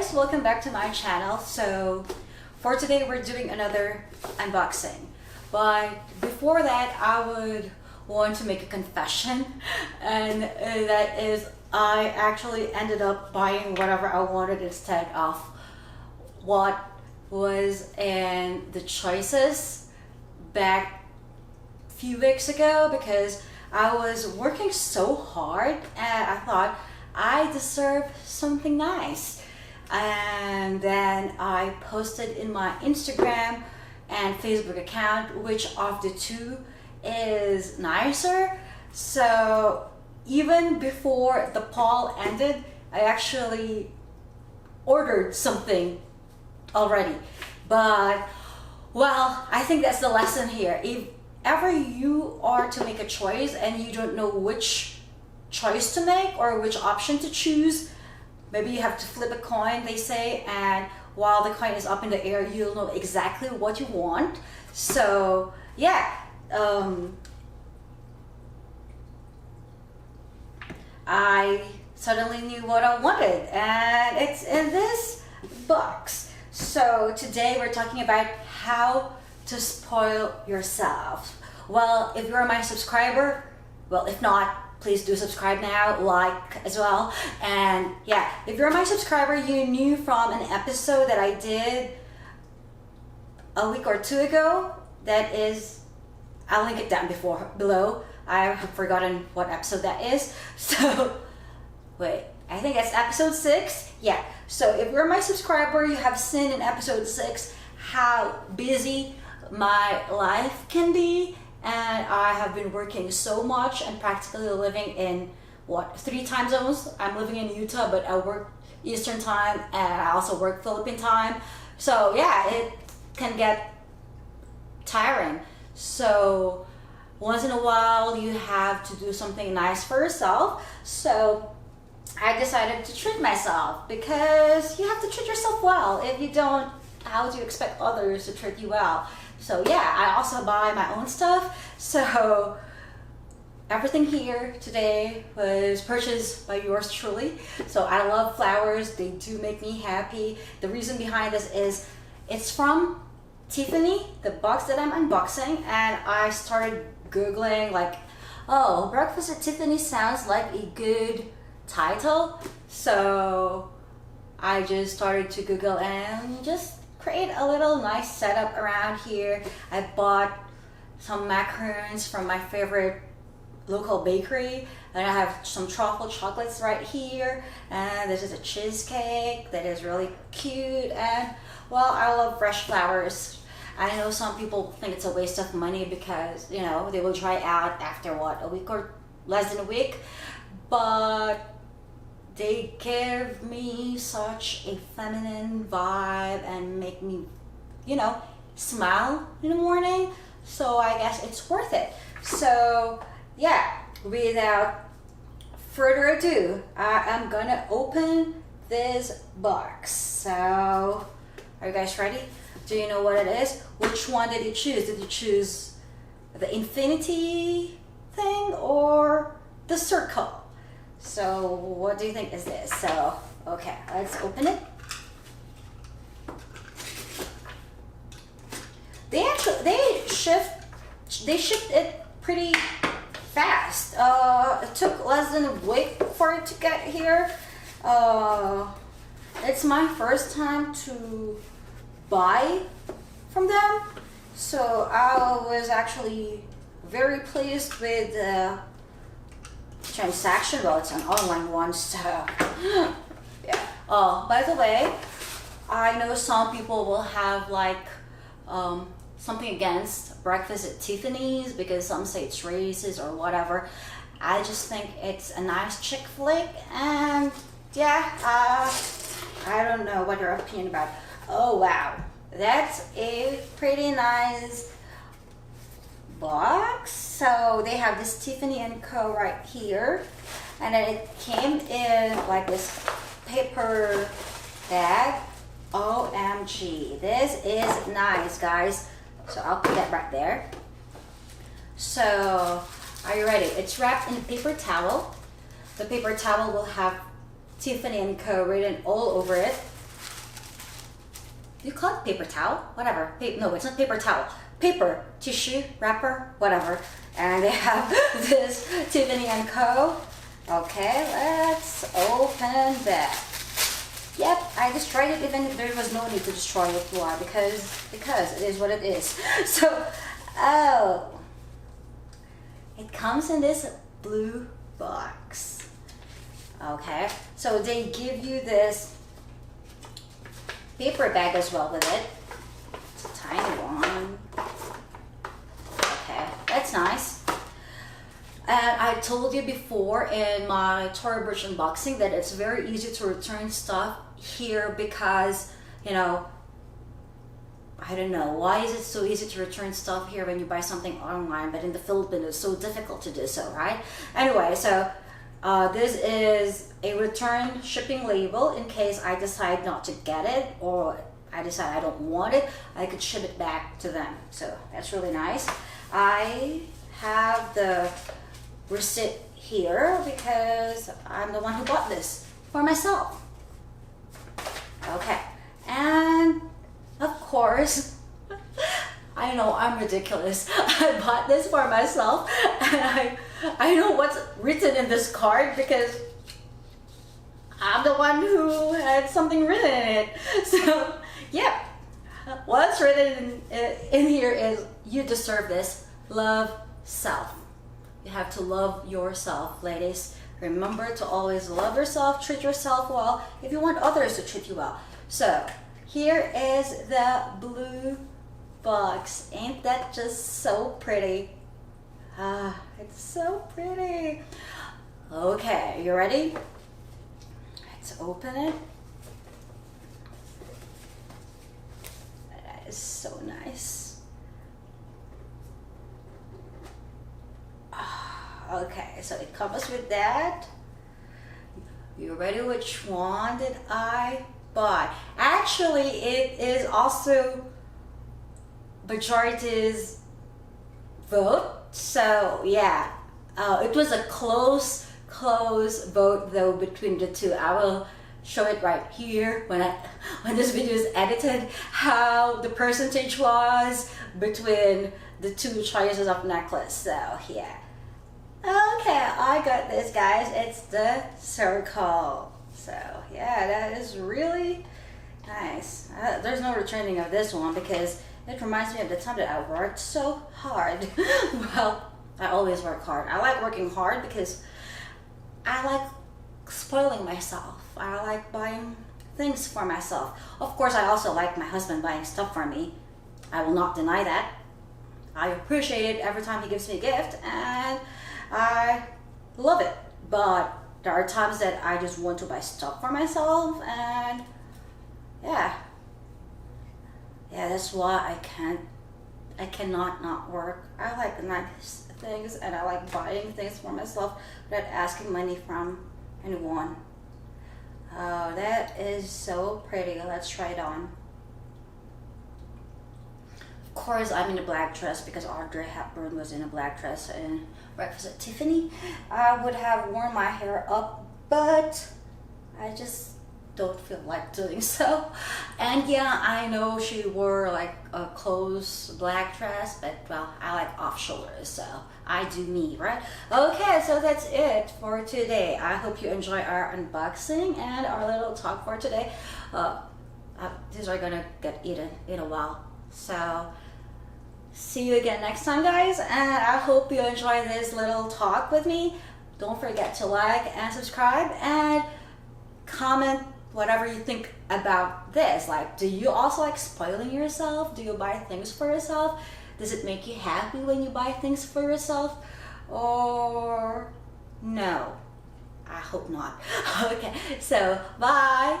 guys, welcome back to my channel. So for today we're doing another unboxing, but before that I would want to make a confession, and that is I actually ended up buying whatever I wanted instead of what was in the choices back a few weeks ago, because I was working so hard and I thought I deserve something nice. And then I posted in my Instagram and Facebook account which of the two is nicer. So even before the poll ended, I actually ordered something already. But well, I think that's the lesson here. If ever you are to make a choice and you don't know which choice to make or which option to choose, maybe you have to flip a coin, they say, and while the coin is up in the air, you'll know exactly what you want. So yeah, I suddenly knew what I wanted, and it's in this box. So today we're talking about how to spoil yourself. Well, if you're my subscriber, well, if not, please do subscribe now, like as well. And yeah, if you're my subscriber, you knew from an episode that I did a week or two ago. That is, I'll link it down below. I have forgotten what episode that is. So wait, I think that's episode 6. Yeah, so if you're my subscriber, you have seen in episode 6 how busy my life can be, and I have been working so much and practically living in 3 time zones. I'm living in Utah, but I work Eastern time and I also work Philippine time. So yeah, it can get tiring. So once in a while you have to do something nice for yourself. So I decided to treat myself, because you have to treat yourself well. If you don't, how do you expect others to treat you well? So yeah, I also buy my own stuff. So everything here today was purchased by yours truly. So I love flowers, they do make me happy. The reason behind this is it's from Tiffany, the box that I'm unboxing, and I started Googling like, oh, Breakfast at Tiffany sounds like a good title. So I just started to Google and just create a little nice setup around here. I bought some macarons from my favorite local bakery, and I have some truffle chocolates right here, and this is a cheesecake that is really cute. And well, I love fresh flowers. I know some people think it's a waste of money because, you know, they will dry out after what, a week or less than a week, but they give me such a feminine vibe and make me, you know, smile in the morning. So I guess it's worth it. So yeah, without further ado, I am gonna open this box. So are you guys ready? Do you know what it is? Which one did you choose? Did you choose the infinity thing or the circle? So what do you think is this? So okay, let's open it. They shipped it pretty fast. It took less than a week for it to get here. It's my first time to buy from them, so I was actually very pleased with the transaction. Well, it's an online one, so yeah. Oh, by the way, I know some people will have like something against Breakfast at Tiffany's because some say it's racist or whatever. I just think it's a nice chick flick, and yeah, I don't know what your opinion about it. Oh wow, that's a pretty nice box. So they have this Tiffany & Co. right here, and then it came in like this paper bag. OMG, this is nice, guys. So I'll put that right there. So are you ready? It's wrapped in a paper towel. The paper towel will have Tiffany & Co. written all over it. you call it paper towel? Whatever. No, it's not paper towel. Paper, tissue, wrapper, whatever. And they have this Tiffany and Co. Okay, let's open that. Yep, I destroyed it even if there was no need to destroy it. Why? Because it is what it is. So, oh, it comes in this blue box. Okay, so they give you this paper bag as well with it. It's a tiny one. Okay, that's nice. And I told you before in my Tory Burch unboxing that it's very easy to return stuff here because, you know, I don't know, why is it so easy to return stuff here when you buy something online, but in the Philippines it's so difficult to do so, right? Anyway, so this is a return shipping label in case I decide not to get it or I decide I don't want it, I could ship it back to them. So that's really nice. I have the receipt here because I'm the one who bought this for myself. Okay, and of course, I know I'm ridiculous. I bought this for myself and I know what's written in this card because I'm the one who had something written in it. So, yeah, what's written in here is you deserve this. Love self. You have to love yourself, ladies. Remember to always love yourself, treat yourself well if you want others to treat you well. So, here is the blue box. Ain't that just so pretty? Ah, it's so pretty. Okay, you ready? Let's open it. That is so nice. Okay, so it comes with that. You ready? Which one did I buy? Actually, it is also majority's vote. So yeah, it was a close vote though between the two. I will show it right here when this video is edited how the percentage was between the two choices of necklace. So yeah. Okay, I got this, guys. It's the circle. So yeah, that is really nice. There's no returning of this one because it reminds me of the time that I worked so hard. Well, I always work hard. I like working hard because I like spoiling myself. I like buying things for myself. Of course, I also like my husband buying stuff for me. I will not deny that. I appreciate it every time he gives me a gift and I love it. But there are times that I just want to buy stuff for myself and yeah, that's why I cannot not work. I like nice things and I like buying things for myself without asking money from anyone. Oh, that is so pretty. Let's try it on. Of course, I'm in a black dress because Audrey Hepburn was in a black dress in Breakfast at Tiffany. I would have worn my hair up, but I just don't feel like doing so. And yeah, I know she wore like a close black dress, but well, I like off shoulders, so I do me, right? Okay, so that's it for today. I hope you enjoy our unboxing and our little talk for today. These are gonna get eaten in a while, so see you again next time, guys, and I hope you enjoy this little talk with me. Don't forget to like and subscribe and comment whatever you think about this. Like, do you also like spoiling yourself? Do you buy things for yourself? Does it make you happy when you buy things for yourself? Or no? I hope not. Okay, so bye.